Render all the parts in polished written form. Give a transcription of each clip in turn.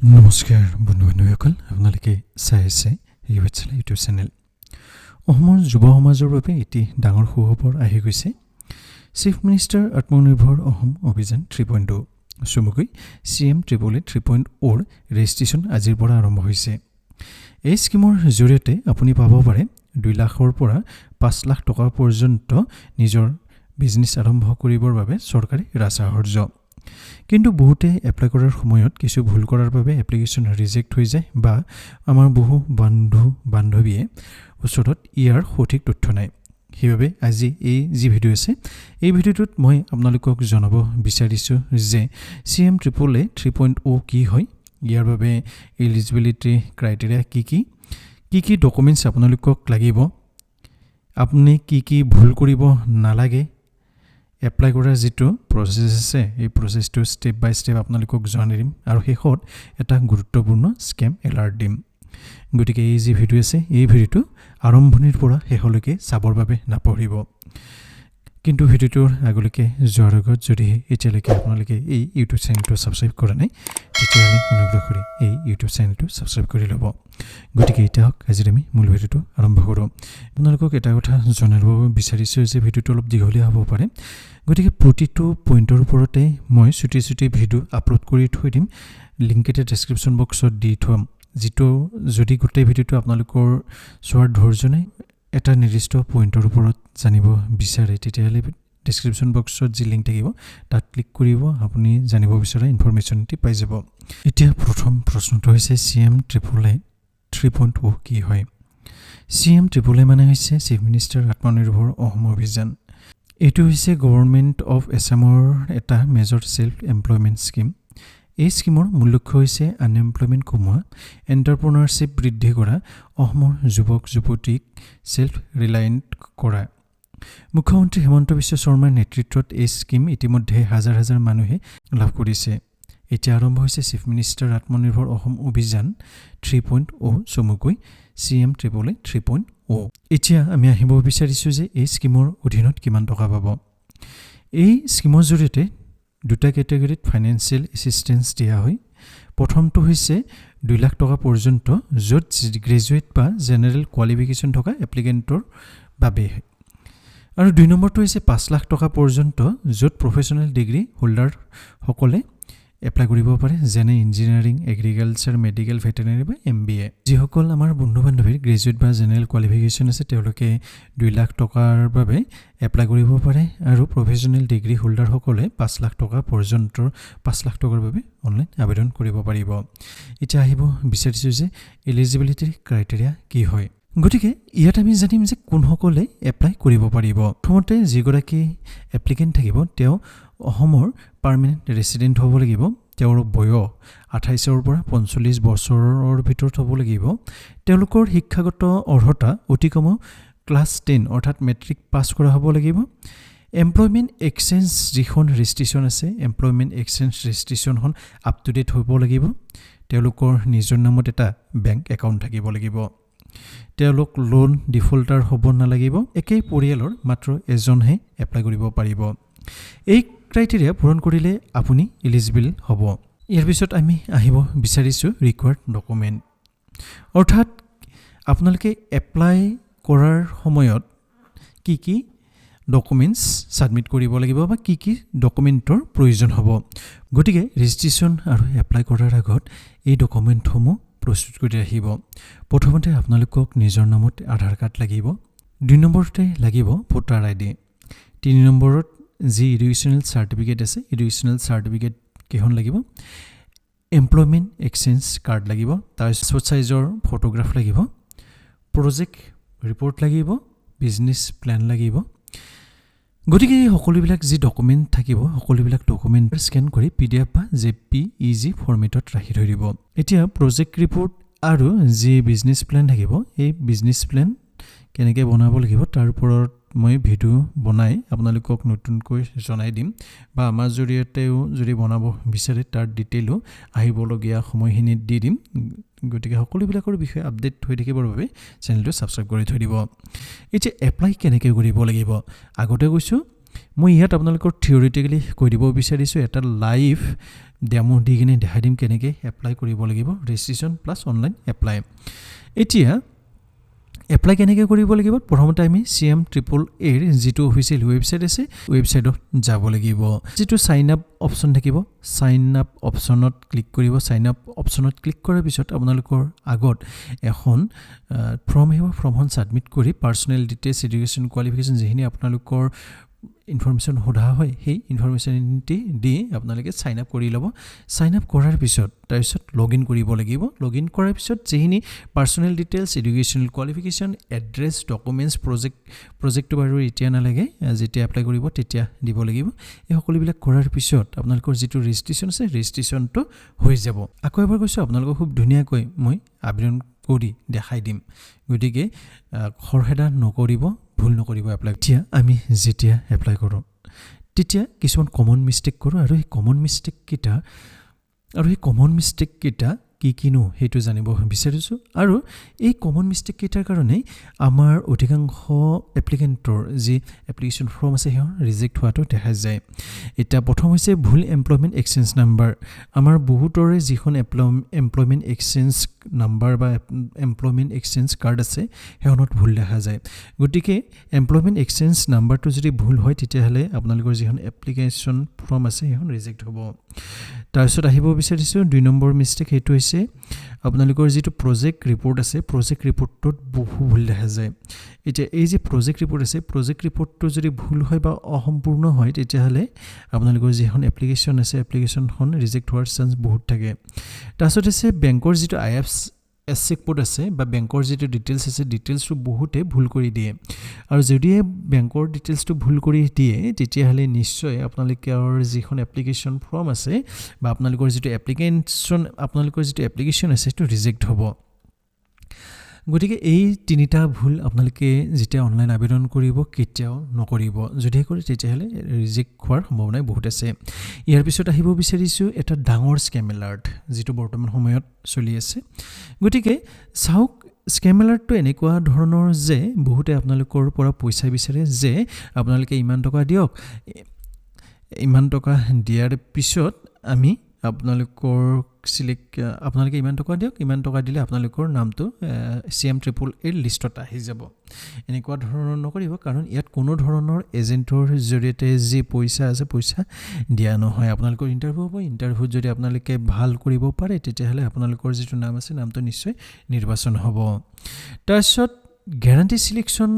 নমস্কাৰ বন্ধু-বান্ধৱীসকল, আপোনালোকে চাই আছে E-Pathshala ইউটিউব চেনেল। অসমৰ যুৱ সমাজৰ বাবে এটি ডাঙৰ সুখবৰ আহি গৈছে। চিফ মিনিষ্টাৰ আত্মনিৰ্ভৰ অসম অভিযান 3.0 চমুকৈ CMAAA 3.0 ৰেজিষ্ট্ৰেশ্যন আজিৰ পৰা আৰম্ভ হৈছে। এই স্কিমৰ জৰিয়তে আপুনি পাব পাৰে 2 লাখৰ পৰা 5 লাখ টকা পৰ্যন্ত নিজৰ বিজনেছ আৰম্ভ কৰিবৰ বাবে চৰকাৰী ৰাজসাহাৰ্য। কিন্তু বহুতে এপ্লাই কৰাৰ সময়ত কিছু ভুল কৰাৰ বাবে এপ্লিকেশ্যন ৰিজেক্ট হৈ যায় বা আমাৰ বহু বান্ধৱীয়ে ওচৰত ইয়াৰ সঠিক তথ্য নাই। সেইবাবে আজি এই যি ভিডিঅ' আছে এই ভিডিঅ'টোত মই আপোনালোকক জনাব বিচাৰিছোঁ যে CMAAA 3.0 কি হয়, ইয়াৰ বাবে এলিজিবিলিটি ক্ৰাইটেৰিয়া কি ডকুমেণ্টছ আপোনালোকক লাগিব, আপুনি কি ভুল কৰিব নালাগে, এপ্লাই কৰাৰ যিটো প্ৰচেছ আছে এই প্ৰচেছটো ষ্টেপ বাই ষ্টেপ আপোনালোকক জনাই দিম আৰু শেষত এটা গুৰুত্বপূৰ্ণ স্কেম এলাৰ্ট দিম। গতিকে এই যি ভিডিঅ' আছে এই ভিডিঅ'টো আৰম্ভণিৰ পৰা শেষলৈকে চাবৰ বাবে নাপাহৰিব। কিন্তু ভিডিঅ'টোৰ আগলৈকে যোৱাৰ আগত যদি এতিয়ালৈকে আপোনালোকে এই ইউটিউব চেনেলটো ছাবস্ক্ৰাইব কৰা নাই তেতিয়াহ'লে অনুগ্ৰহ কৰি এই ইউটিউব চেনেলটো ছাবস্ক্ৰাইব কৰি ল'ব। গতিকে এতিয়া হওক আজি আমি মূল ভিডিঅ'টো আৰম্ভ কৰোঁ। আপোনালোকক এটা কথা জনাব বিচাৰিছোঁ যে ভিডিঅ'টো অলপ দীঘলীয়া হ'ব পাৰে, গতিকে প্ৰতিটো পইণ্টৰ ওপৰতে মই চুটি ভিডিঅ' আপলোড কৰি থৈ দিম, লিংক এটা ডেছক্ৰিপশ্যন বক্সত দি থ'ম। যিটো যদি গোটেই ভিডিঅ'টো আপোনালোকৰ চোৱাৰ ধৈৰ্য নাই, এটা নিৰ্দিষ্ট পইণ্টৰ ওপৰত জানিব বিচাৰে তেতিয়াহ'লে ডেছক্ৰিপশ্যন বক্সত যি লিংক থাকিব তাত ক্লিক কৰিব, আপুনি জানিব বিচৰা ইনফৰমেশ্যনটি পাই যাব। এতিয়া প্ৰথম প্ৰশ্নটো হৈছে CMAAA 3.0 কি হয়। CMAAA মানে হৈছে চিফ মিনিষ্টাৰ আত্মনিৰ্ভৰ অসম অভিযান। এইটো হৈছে গভৰ্ণমেণ্ট অফ আছামৰ এটা মেজৰ ছেল্ফ এমপ্লয়মেণ্ট স্কিম। এই স্কিমৰ মূল লক্ষ্য হৈছে আনএমপ্লয়মেণ্ট কমোৱা, এণ্টাৰপ্ৰনাৰশ্বিপ বৃদ্ধি কৰা, অসমৰ যুৱক যুৱতীক ছেল্ফ ৰিলায়েণ্ট কৰা। মুখ্যমন্ত্ৰী হিমন্ত বিশ্ব শৰ্মাৰ নেতৃত্বত এই স্কিম ইতিমধ্যে হাজাৰ মানুহে লাভ কৰিছে। এতিয়া আৰম্ভ হৈছে চিফ মিনিষ্টাৰ আত্মনিৰ্ভৰ অসম অভিযান 3.0 চমুকৈ CMAAA 3.0। এতিয়া আমি আহিব বিচাৰিছোঁ যে এই স্কিমৰ অধীনত কিমান টকা পাব। এই স্কিমৰ জৰিয়তে দুটা কেটেগৰীত ফাইনেন্সিয়েল এছিষ্টেঞ্চ দিয়া হয়। প্ৰথমটো হৈছে 2 লাখ টকা পৰ্যন্ত, য'ত গ্ৰেজুৱেট বা জেনেৰেল কোৱালিফিকেশ্যন থকা এপ্লিকেণ্টৰ বাবে, আৰু 2 নম্বৰটো হৈছে 5 লাখ টকা পৰ্যন্ত, য'ত প্ৰফেচনেল ডিগ্ৰী হোল্ডাৰসকলে এপ্লাই কৰিব পাৰে, যেনে ইঞ্জিনিয়াৰিং, এগ্ৰিকালচাৰ, মেডিকেল, ভেটেনেৰী বা MBA। যিসকল আমাৰ বন্ধু বান্ধৱীৰ গ্ৰেজুৱেট বা জেনেৰেল কোৱালিফিকেশ্যন আছে তেওঁলোকে 2 লাখ টকাৰ বাবে এপ্লাই কৰিব পাৰে, আৰু প্ৰফেচনেল ডিগ্ৰী হোল্ডাৰসকলে 5 লাখ টকা পৰ্যন্ত 5 লাখ টকাৰ বাবে অনলাইন আবেদন কৰিব পাৰিব। এতিয়া আহিব বিচাৰিছোঁ যে এলিজিবিলিটি ক্ৰাইটেৰিয়া কি হয়। গতিকে ইয়াত আমি জানিম যে কোনসকলে এপ্লাই কৰিব পাৰিব। প্ৰথমতে যিগৰাকী এপ্লিকেণ্ট থাকিব তেওঁ অসমৰ পাৰ্মানেণ্ট ৰেচিডেণ্ট হ'ব লাগিব, তেওঁৰ বয়স 28ৰ পৰা 45 বছৰৰ ভিতৰত হ'ব লাগিব, তেওঁলোকৰ শিক্ষাগত অৰ্হতা অতি কমেও ক্লাছ 10 অৰ্থাৎ মেট্ৰিক পাছ কৰা হ'ব লাগিব। এমপ্লয়মেণ্ট এক্সচেঞ্জ যিখন ৰেজিষ্ট্ৰেশ্যন আছে এমপ্লয়মেণ্ট এক্সচেঞ্জ ৰেজিষ্ট্ৰেশ্যনখন আপ টু ডেট হ'ব লাগিব, তেওঁলোকৰ নিজৰ নামত এটা বেংক একাউণ্ট থাকিব লাগিব, তেওঁলোক লোন ডিফল্টাৰ হ'ব নালাগিব, একেই পৰিয়ালৰ মাত্ৰ এজনহে এপ্লাই কৰিব পাৰিব। এই ক্ৰাইটেৰিয়া পূৰণ কৰিলে আপুনি এলিজিবল হ'ব। ইয়াৰ পিছত আমি আহিব বিচাৰিছোঁ ৰিকুৱাৰ্ড ডকুমেণ্ট, অৰ্থাৎ আপোনালোকে এপ্লাই কৰাৰ সময়ত কি ডকুমেণ্টছ ছাবমিট কৰিব লাগিব বা কি ডকুমেণ্টৰ প্ৰয়োজন হ'ব। গতিকে ৰেজিষ্ট্ৰেশ্যন আৰু এপ্লাই কৰাৰ আগত এই ডকুমেণ্টসমূহ প্ৰস্তুত কৰি ৰাখিব। প্ৰথমতে আপোনালোকক নিজৰ নামত আধাৰ কাৰ্ড লাগিব, 2 নম্বৰতে লাগিব ভোটাৰ ID, 3 নম্বৰত যি এডুকেশ্যনেল চাৰ্টিফিকেট আছে এডুকেশ্যনেল চাৰ্টিফিকেট কেইখন লাগিব, এমপ্লয়মেণ্ট এক্সচেঞ্জ কাৰ্ড লাগিব, তাৰপিছত চাইজৰ ফটোগ্ৰাফ লাগিব, প্ৰজেক্ট ৰিপৰ্ট লাগিব, বিজনেছ প্লেন লাগিব। গতিকে এই সকলোবিলাক যি ডকুমেণ্ট থাকিব সকলোবিলাক ডকুমেণ্ট স্কেন কৰি PDF বা JPEG ফৰ্মেটত ৰাখি থৈ দিব। এতিয়া প্ৰজেক্ট ৰিপৰ্ট আৰু যি বিজনেছ প্লেন থাকিব এই বিজনেছ প্লেন কেনেকৈ বনাব লাগিব তাৰ ওপৰত মই ভিডিঅ' বনাই আপোনালোকক নতুনকৈ জনাই দিম, বা আমাৰ জৰিয়তেও যদি বনাব বিচাৰে তাৰ ডিটেইলো আহিবলগীয়া সময়খিনিত দি দিম। গতিকে সকলোবিলাকৰ বিষয়ে আপডেট হৈ থাকিবৰ বাবে চেনেলটো ছাবস্ক্ৰাইব কৰি থৈ দিব। এতিয়া এপ্লাই কেনেকৈ কৰিব লাগিব। আগতে কৈছোঁ মই ইয়াত আপোনালোকৰ থিওৰিটিক্যালি কৈ দিব বিচাৰিছোঁ এটা লাইভ ডেমো দি কিনে দেখাই দিম কেনেকৈ এপ্লাই কৰিব লাগিব ৰেজিষ্ট্ৰেশ্যন প্লাছ অনলাইন এপ্লাই এতিয়া এপ্লাই কেনেকৈ কৰিব লাগিব প্ৰথমতে আমি CMAAA ৰ যিটো অফিচিয়েল ৱেবছাইট আছে ৱেবছাইটত যাব লাগিব যিটো সাইন আপ অপচন থাকিব সাইন আপ অপচনত ক্লিক কৰিব সাইন আপ অপচনত ক্লিক কৰাৰ পিছত আপোনালোকৰ আগত এখন ফৰ্ম আহিব ফৰ্মখন সাবমিট কৰি পাৰ্সোনেল ডিটেইলছ এডুকেশ্যন কোৱালিফিকেশ্যন যিখিনি আপোনালোকৰ ইনফৰমেশ্যন সোধা হয় সেই ইনফৰমেশ্যনটি দি আপোনালোকে সাইন আপ কৰি ল'ব সাইন আপ কৰাৰ পিছত তাৰপিছত লগইন কৰিব লাগিব লগইন কৰাৰ পিছত যিখিনি personnel details educational qualification address documents প্ৰজেক্টটো বাৰু এতিয়া নালাগে যেতিয়া এপ্লাই কৰিব তেতিয়া দিব লাগিব এই সকলোবিলাক কৰাৰ পিছত আপোনালোকৰ যিটো ৰেজিষ্ট্ৰেশ্যন আছে ৰেজিষ্ট্ৰেশ্যনটো হৈ যাব আকৌ এবাৰ কৈছোঁ আপোনালোকক খুব ধুনীয়াকৈ মই আবেদন কৰি দেখাই দিম গতিকে খৰখেদা নকৰিব ভুল নকৰিব এপ্লাই এতিয়া আমি যেতিয়া এপ্লাই কৰোঁ তেতিয়া কিছুমান কমন মিষ্টেক কৰোঁ আৰু এই কমন মিষ্টেক কেইটা কিনো সেইটো জানিব বিচাৰিছোঁ আৰু এই কমন মিষ্টেক কেইটাৰ কাৰণে আমাৰ অধিকাংশ এপ্লিকেণ্টৰ যি এপ্লিকেশ্যন ফৰ্ম আছে সেয়া ৰিজেক্ট হোৱাটো দেখা যায় এতিয়া প্ৰথম হৈছে ভুল এমপ্লয়মেণ্ট এক্সচেঞ্জ নাম্বাৰ আমাৰ বহুতৰে যিখন এমপ্লয়মেণ্ট এক্সচেঞ্জ নাম্বাৰ বা এমপ্লয়মেণ্ট এক্সচেঞ্জ কাৰ্ড আছে সেইখনত ভুল দেখা যায় গতিকে এমপ্লয়মেণ্ট এক্সচেঞ্জ নাম্বাৰটো যদি ভুল হয় তেতিয়াহ'লে আপোনালোকৰ যিখন এপ্লিকেশ্যন ফৰ্ম আছে সেইখন ৰিজেক্ট হ'ব তাৰপিছত আহিব বিচাৰিছোঁ 2 নম্বৰ মিষ্টেক সেইটো হৈছে আপোনালোকৰ যিটো প্ৰজেক্ট ৰিপৰ্ট আছে প্ৰজেক্ট ৰিপৰ্টটোত বহু ভুল দেখা যায় এতিয়া এই যে প্ৰজেক্ট ৰিপৰ্ট আছে প্ৰজেক্ট ৰিপৰ্টটো যদি ভুল হয় বা অসম্পূৰ্ণ হয় তেতিয়াহ'লে আপোনালোকৰ যিখন এপ্লিকেশ্যন আছে এপ্লিকেশ্যনখন ৰিজেক্ট হোৱাৰ চান্স বহুত থাকে তাৰপিছত আছে বেংকৰ যিটো IFSC কোড আছে বা বেংকৰ যিটো ডিটেইলছ আছে ডিটেইলছটো বহুতে ভুল কৰি দিয়ে আৰু যদি বেংকৰ ডিটেইলছটো ভুল কৰি দিয়ে তেতিয়াহ'লে নিশ্চয় আপোনালোকৰ যিখন এপ্লিকেশ্যন ফৰ্ম আছে বা আপোনালোকৰ যিটো এপ্লিকেশ্যন আছে সেইটো ৰিজেক্ট হ'ব গতিকে এই তিনিটা ভুল আপোনালোকে যেতিয়া অনলাইন আবেদন কৰিব কেতিয়াও নকৰিব যদি কৰে তেতিয়াহ'লে ৰিজেক্ট হোৱাৰ সম্ভাৱনা বহুত আছে ইয়াৰ পিছত আহিব বিচাৰিছোঁ এটা ডাঙৰ স্কেম এলাৰ্ট যিটো বৰ্তমান সময়ত চলি আছে গতিকে চাওক স্কেম এলাৰ্টটো এনেকুৱা ধৰণৰ যে বহুতে আপোনালোকৰ পৰা পইচা বিচাৰে যে আপোনালোকে ইমান টকা দিয়ক ইমান টকা দিয়াৰ পিছত আমি আপোনালোকে ইমান টকা দিয়ক ইমান টকা দিলে আপোনালোকৰ নামটো CMAAA লিষ্টত আহি যাব এনেকুৱা ধৰণৰ নকৰিব কাৰণ ইয়াত কোনো ধৰণৰ এজেণ্টৰ জৰিয়তে যি পইচা আছে পইচা দিয়া নহয় আপোনালোকৰ ইণ্টাৰভিউ হ'ব ইণ্টাৰভিউত যদি আপোনালোকে ভাল কৰিব পাৰে তেতিয়াহ'লে আপোনালোকৰ যিটো নাম আছে নামটো নিশ্চয় নিৰ্বাচন হ'ব তাৰপিছত গ্যাৰাণ্টি সিলেকশ্যন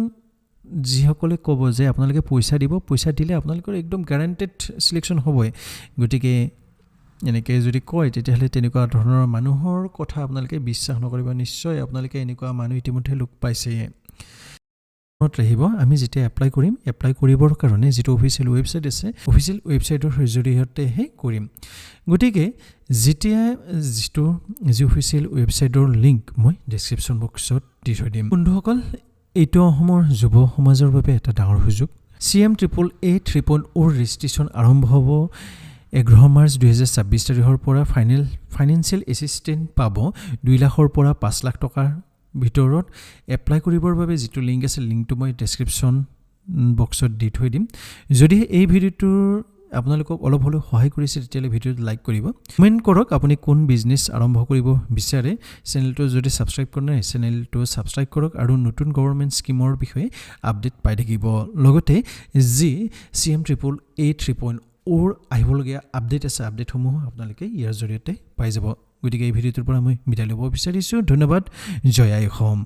যিসকলে ক'ব যে আপোনালোকে পইচা দিব পইচা দিলে আপোনালোকৰ একদম গ্যাৰাণ্টেড সিলেকশ্যন হ'বই গতিকে এনেকৈ যদি কয় তেতিয়াহ'লে তেনেকুৱা ধৰণৰ মানুহৰ কথা আপোনালোকে বিশ্বাস নকৰিব নিশ্চয় আপোনালোকে এনেকুৱা মানুহ ইতিমধ্যে লোক পাইছে মনত ৰাখিব আমি যেতিয়া এপ্লাই কৰিবৰ কাৰণে যিটো অফিচিয়েল ৱেবছাইট আছে অফিচিয়েল ৱেবছাইটৰ জৰিয়তেহে কৰিম গতিকে যি অফিচিয়েল ৱেবছাইটৰ লিংক মই ডেছক্ৰিপশ্যন বক্সত দি থৈ দিম বন্ধুসকল এইটো অসমৰ যুৱ সমাজৰ বাবে এটা ডাঙৰ সুযোগ CMAAA 3.0 ৰেজিষ্ট্ৰেশ্যন আৰম্ভ হ'ব 11 মাৰ্চ 2026 তাৰিখৰ পৰা ফাইনেন্সিয়েল এছিষ্টেণ্ট পাব 2 লাখৰ পৰা 5 লাখ টকাৰ ভিতৰত এপ্লাই কৰিবৰ বাবে যিটো লিংক আছে লিংকটো মই ডেছক্ৰিপশ্যন বক্সত দি থৈ দিম যদি এই ভিডিঅ'টোৰ আপোনালোকক অলপ হ'লেও সহায় কৰিছে তেতিয়াহ'লে ভিডিঅ'টো লাইক কৰিব কমেণ্ট কৰক আপুনি কোন বিজনেছ আৰম্ভ কৰিব বিচাৰে চেনেলটো যদি ছাবস্ক্ৰাইব কৰা নাই চেনেলটো ছাবস্ক্ৰাইব কৰক আৰু নতুন গভৰ্ণমেণ্ট স্কিমৰ বিষয়ে আপডেট পাই থাকিব লগতে যি CMAAA 3.0 আহিবলগীয়া আপডেট আছে আপডেটসমূহ আপোনালোকে ইয়াৰ জৰিয়তে পাই যাব গতিকে এই ভিডিঅ'টোৰ পৰা মই বিদায় ল'ব বিচাৰিছোঁ ধন্যবাদ জয় আই অসম